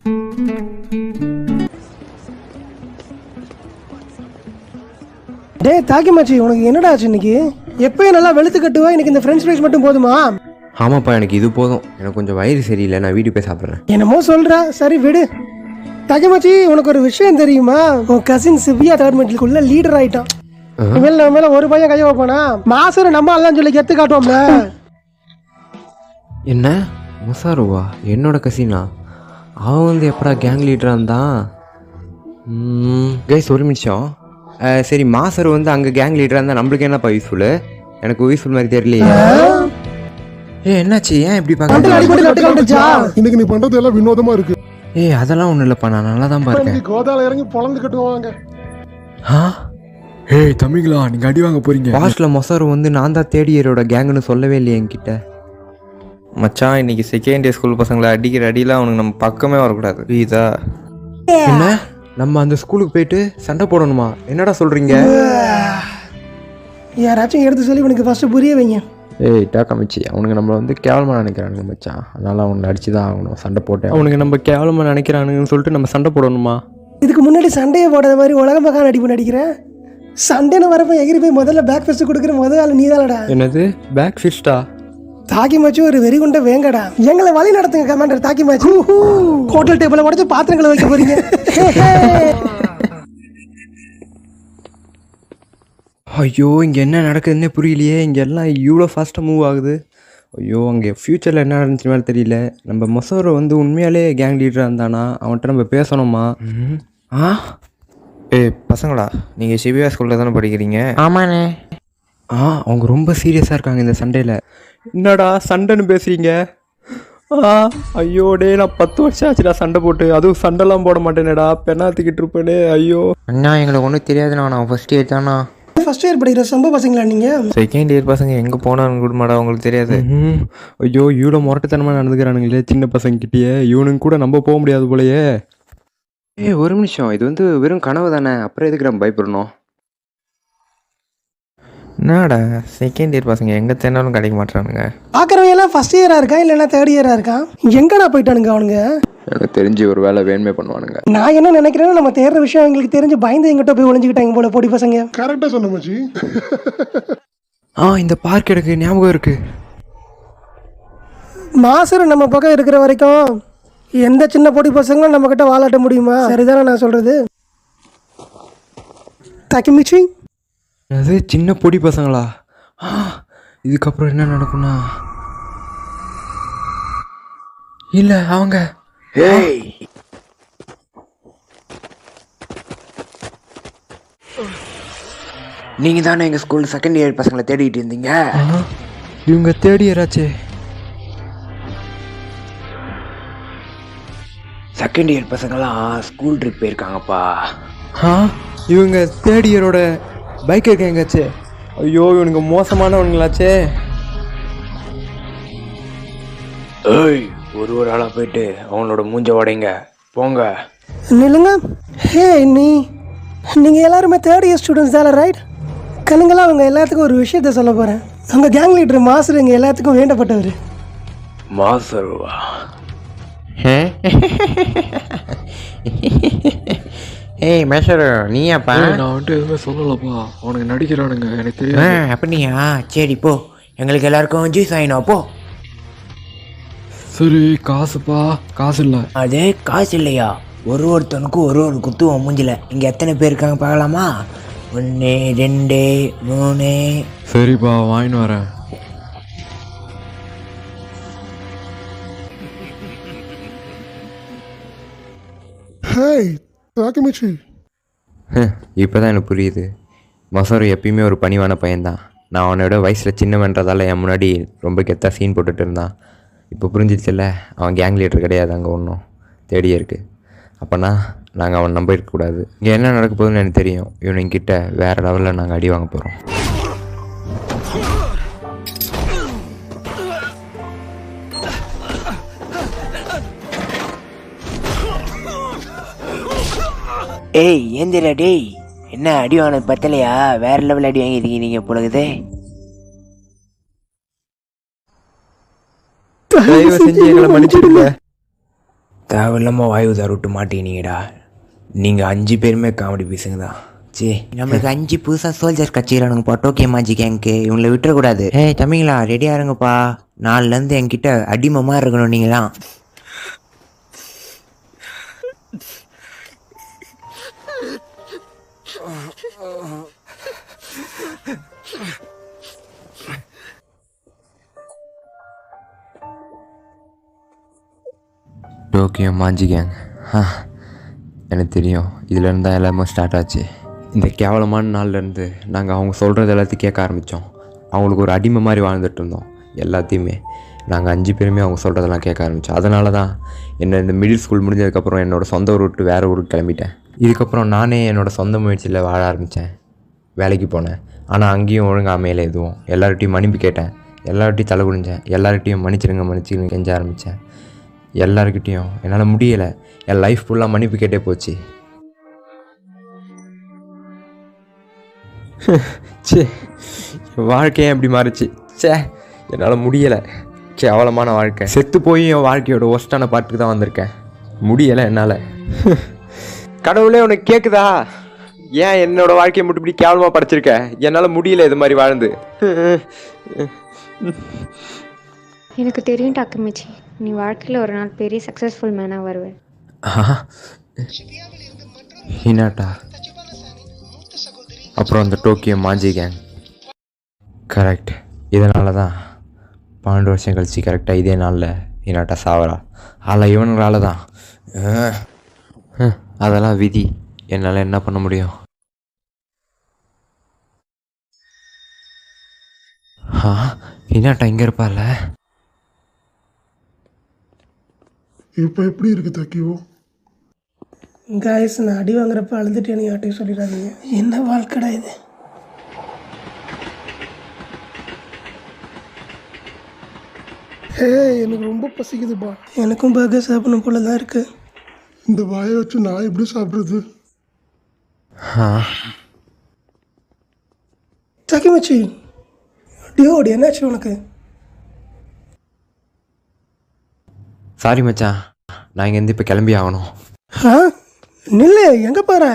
டே தாக்கி மாச்சி, உனக்கு என்னடா ஆச்சு இன்னைக்கு? எப்பயும் நல்லா வெளுத்து கட்டுவா, எனக்கு இந்த ஃப்ரெஞ்ச் ஃப்ரைஸ் மட்டும் போதுமா? ஆமாப்பா, எனக்கு இது போதும். எனக்கு கொஞ்சம் வயிறு சரியில்லை, நான் வீட்டுக்கு போய் சாப்பிட்றேன். என்னமோ சொல்கிறா, சரி விடு. தாக்கி மாச்சி, உனக்கு ஒரு விஷயம் தெரியுமா? உன் கசின் சிவியா தேர்ட் மெட்ரிக்குள்ள லீடர் ஆயிட்டான். இனிமேல் நம்ம மேல ஒரு பையன் கைய வைப்பானா? மாசம் நம்ம எல்லாம் சொல்லி கெத்து காட்டுவோம்ல. என்ன முசாருவா என்னோட கசினா? அவன் வந்து எப்படா கேங் லீடராக இருந்தான்? கைஸ் ஒரு நிமிஷம். சரி, மாசர் வந்து அங்கே கேங் லீடராக இருந்தால் நம்மளுக்கு என்னப்பா யூஸ்ஃபுல்லு? எனக்கு யூஸ்ஃபுல் மாதிரி தெரியலையே. என்னாச்சு? ஏன் இப்படி பார்க்க? இன்னைக்கு நீ பண்றது எல்லாம் வினோதமா இருக்கு. அதெல்லாம் ஒன்றும் இல்லைப்பா, நான் நல்லா தான் பார்க்கேன். கோதால இறங்கி பொழந்து கட்டுவாங்க. தம்பிங்களா, நீங்க அடி வாங்க போறீங்க. லாஸ்ட்ல மொசாரு வந்து நான் தான் தேர்ட் இயரோட கேங்குன்னு சொல்லவே இல்லையே என்கிட்ட. மச்சான், இன்னைக்கு செகண்ட் இயர் ஸ்கூல் பசங்களை அடிக்கிற அடியெலாம் அவனுக்கு நம்ம பக்கமே வரக்கூடாது. புரியுதா? என்ன, நம்ம அந்த ஸ்கூலுக்கு போயிட்டு சண்டை போடணுமா? என்னடா சொல்றீங்க? யாராச்சும் எடுத்து சொல்லி உனக்கு ஃபர்ஸ்ட் புரிய வைங்க. டாக்கா மச்சி, அவனுக்கு நம்மளை வந்து கேவலமாக நினைக்கிறானுங்க மச்சான். அதனால அவனை அடிச்சு தான் ஆகணும், சண்டை போட்டு. அவனுக்கு நம்ம கேவலமாக நினைக்கிறானுங்கன்னு சொல்லிட்டு நம்ம சண்டை போடணுமா? இதுக்கு முன்னாடி சண்டையை போடாத மாதிரி உலகம் பக்கம் நடிப்பு நடிக்கிறேன். சண்டைன்னு வரப்ப எகிரி போய் முதல்ல பேக் ஃபெஸ்ட் கொடுக்குற முதல் ஆள் நீதானடா. என்னது பேக் ஃபிஸ்டா? தாக்கி மாச்சி ஒரு வெறி கொண்ட வேங்கடா. எங்களை வழி நடத்துங்க கமாண்டர் தாக்கி மாச்சி. ஹோட்டல் டேபிள உடச்சு பாத்திரங்களை வைக்க போறீங்க. ஐயோ, இங்கே என்ன நடக்குதுன்னே புரியலையே. இங்கே எல்லாம் இவ்வளோ ஃபாஸ்ட்டாக மூவ் ஆகுது. ஐயோ, அங்கே ஃப்யூச்சரில் என்ன நடந்துச்சு மாதிரி தெரியல. நம்ம மொசோரை வந்து உண்மையாலே கேங் லீடராக இருந்தானா? அவன்கிட்ட நம்ம பேசணுமா? பசங்களா, நீங்கள் சிபியா ஸ்கூலில் தானே படிக்கிறீங்க? ஆமாண்ணே. அவங்க ரொம்ப சீரியஸாக இருக்காங்க இந்த சண்டையில். என்னடா சண்டைன்னு பேசுகிறீங்க? ஐயோ டே, நான் 10 வருஷம் ஆச்சுடா சண்டை போட்டு. அதுவும் சண்டைலாம் போட மாட்டேனேடா, பெண்ணாத்திக்கிட்டு இருப்பேனே. ஐயோ அண்ணா, எங்களுக்கு ஒன்றும் தெரியாதுண்ணா. நான் ஃபர்ஸ்ட் இயர் தானா. ஃபர்ஸ்ட் இயர் படிக்கிற சொம்ப பசங்களா நீங்க? செகண்ட் இயர் பசங்க எங்கே போனான்னு கூட மாடா உங்களுக்கு தெரியாது. ஐயோ, இவ்வளோ முரட்டுத்தனமாக நடந்துக்கிறானுங்களே சின்ன பசங்கிட்டேயே. இவனுங்க கூட நம்ம போக முடியாது போலயே. ஒரு நிமிஷம், இது வந்து வெறும் கனவு தானே, அப்புறம் எதுக்கு நம்ம பயப்படணும்? என்னடா, செகண்ட் இயர் பசங்க எங்கே தேனாலும் கிடைக்க மாட்டானுங்க. பார்க்குறவங்க எல்லாம் ஃபர்ஸ்ட் இயரா இருக்கா இல்லைன்னா தேர்ட் இயரா இருக்கா? எங்கடா போயிட்டானுங்க அவனுங்க? எனக்கு தெரிஞ்சு ஒரு வேலை வேணுமே பண்ணுவானுங்க. நான் என்ன நினைக்கிறேன்னா, நம்ம தேடுற விஷயம் எங்களுக்கு தெரிஞ்சு பயந்து எங்கிட்ட போய் ஒளிஞ்சுக்கிட்டாங்க போல பொடி பசங்க. கரெக்டா சொன்ன மச்சி. இந்த பார்க் எனக்கு ஞாபகம் இருக்கு. மாசர் நம்ம பக்கம் இருக்கிற வரைக்கும் எந்த சின்ன பொடி பசங்களும் நம்ம கிட்ட வாலாட்ட முடியுமா? சரிதானே நான் சொல்றது? தாக்கிமிச்சி, அது சின்ன பொடி பசங்களா? இதுக்கப்புறம் என்ன நடக்கும்னா, இல்ல அவங்க நீங்க தானே எங்க ஸ்கூல் செகண்ட் இயர் பசங்களை தேடிட்டு இருந்தீங்க? இவங்க தேர்ட் இயர் ஆச்சு. செகண்ட் இயர் பசங்களாம் ஸ்கூல் ட்ரிப் போயிருக்காங்கப்பா. இவங்க தேர்ட் இயரோட பைக் எங்காச்சே. ஐயோ, இவனுங்க மோசமானவனுங்களாச்சே. ஒரு ஆளா போயிட்டு அவங்களோட மூஞ்ச உடைங்க போங்க. நில்லுங்க. ஹே, நீங்க எல்லாருமே தேர்ட் இயர் ஸ்டூடெண்ட்ஸ் தானே, ரைட்? கண்ணுங்களா, அவங்க எல்லாத்துக்கும் ஒரு விஷயத்த சொல்ல போறேன். அவங்க கேங் லீடர் மாஸ்டர் எங்க எல்லாத்துக்கும் வேண்டப்பட்டவர். மாஸ்டர்வா? மேஷர் நீயாப்பா? நான் வந்துட்டு எதுவுமே சொல்லலப்பா, அவனுக்கு நடிக்கிறானுங்க, எனக்கு தெரியும். அப்படியா? சரி போ, எங்களுக்கு எல்லாருக்கும் ஜூஸ் ஆயினோம் போ. சரி, காசுப்பா. காசு இல்லை. அது காசு இல்லையா? ஒருத்தனுக்கும் ஒரு குத்துவோம் மூஞ்சில. இங்க எத்தனை பேர் இருக்காங்க பார்க்கலாமா? 1 2 3. சரிப்பா, வாங்கின்னு வரேன். ஹேய் தாக்கிமிச்சி. இப்போதான் எனக்கு புரியுது. மொசோரு எப்பயுமே ஒரு பணிவான பையன்தான். நான் அவனோட வயசில் சின்னவன்றதால என் முன்னாடி ரொம்ப கெத்தாக சீன் போட்டுட்டு இருந்தான். இப்போ புரிஞ்சிச்சுல்ல, அவன் கேங் லீடர் கிடையாது அங்கே ஒன்றும், தேர்ட் இயருக்கு. அப்போனா நாங்கள் அவன் நம்ப இருக்கக்கூடாது. இங்கே என்ன நடக்க போகுதுன்னு எனக்கு தெரியும். இவனுங்கிட்ட வேறு லெவலில் நாங்கள் அடி வாங்க போகிறோம். ஏய் ஏந்திரா டேய், என்ன அடி வாங்கினது பத்தலையா? வேற லெவல் அடி வாங்கிருக்கீங்க நீங்க பொழுது. தயவு செஞ்சு எங்களை மன்னிச்சிடுங்க. தேவையில்லாமல் வாயு விட்டு மாட்டேனீங்கடா. நீங்கள் 5 பேருமே காமெடி பீஸுங்க தான். சரி, நம்மளுக்கு 5 புதுசாக சோல்ஜர்ஸ் கட்சிக்கிறானுங்கப்பா டோக்கியோ மாஜி கேங்க்கு. இவங்களை விட்டுறக்கூடாது. ஏய் தம்பிங்களா, ரெடியாக இருங்கப்பா. நாலுலேருந்து என்கிட்ட அடிமமாக இருக்கணும் நீங்களாம். டோக்கியோ மாஞ்சி கேங். எனக்கு தெரியும், இதுலேருந்து தான் எல்லாமே ஸ்டார்ட் ஆச்சு. இந்த கேவலமான நாள்லேருந்து நாங்கள் அவங்க சொல்கிறது எல்லாத்தையும் கேட்க ஆரம்பித்தோம். அவங்களுக்கு ஒரு அடிமை மாதிரி வாழ்ந்துட்டு இருந்தோம். எல்லாத்தையுமே நாங்கள் 5 பேருமே அவங்க சொல்கிறதெல்லாம் கேட்க ஆரம்பித்தோம். அதனால தான் இந்த மிடில் ஸ்கூல் முடிஞ்சதுக்கப்புறம் என்னோடய சொந்த ஊர் விட்டு வேறு ஊருக்கு கிளம்பிட்டேன். இதுக்கப்புறம் நானே என்னோடய சொந்த முயற்சியில் வாழ ஆரம்பித்தேன். வேலைக்கு போனேன். ஆனால் அங்கேயும் ஒழுங்காக அமையலை எதுவும். எல்லார்கிட்டையும் மன்னிப்பு கேட்டேன். எல்லார்கிட்டையும் தலை குனிஞ்சேன். எல்லார்கிட்டையும் மன்னிச்சிருங்க கெஞ்ச ஆரம்பித்தேன். எல்லாருக்கிட்டேயும் என்னால் முடியலை. என் லைஃப் ஃபுல்லாக மன்னிப்பு கேட்டே போச்சு. சே, என் வாழ்க்கையே எப்படி மாறிச்சு. சே, என்னால் முடியலை. கேவலமான வாழ்க்கை. செத்து போய் என் வாழ்க்கையோட ஒஸ்டான பாட்டுக்கு தான் வந்திருக்கேன். முடியலை என்னால். கடவுளே, உனக்கு கேட்குதா? ஏன் என்னோட வாழ்க்கையை மட்டும் இப்படி கேவலமாக படைச்சிருக்க? என்னால் முடியல இது மாதிரி வாழ்ந்து. எனக்கு தெரியும் டாக்குமிச்சி, நீ வாழ்க்கையில் ஒரு நாள் பெரிய சக்ஸஸ்ஃபுல் மேனாக வருவேன். ஹினாட்டா, அப்புறம் அந்த டோக்கியோ மாஞ்சி கேங். கரெக்ட். இதனால தான் 12 வருஷம் கழிச்சு கரெக்டாக இதே நாளில் ஹினாட்டா சாவரா. ஆனால் இவனுங்களால தான். அதெல்லாம் விதி. என்னால் என்ன பண்ண முடியும்? ஹினாட்டா இங்கே இருப்பால. இப்போ எப்படி இருக்கு தக்கியோ? காய்ஸ், நான் அடி வாங்குறப்ப அழுதுட்டு எனக்கு யார்ட்டையும் சொல்லிடாதீங்க. என்ன வாழ்க்கடா இது? எனக்கு ரொம்ப பசிக்குதுப்பா. எனக்கும் பர்கர் சாப்பிடணும் போல தான் இருக்கு. இந்த வாயை வச்சு நான் எப்படி சாப்பிட்றது? தாக்கிமச்சி, டியோடு என்னாச்சு உனக்கு? சாரி மச்சான், நான் இங்கேருந்து இப்போ கிளம்பி ஆகணும். நில்லு, எங்கே போகிற?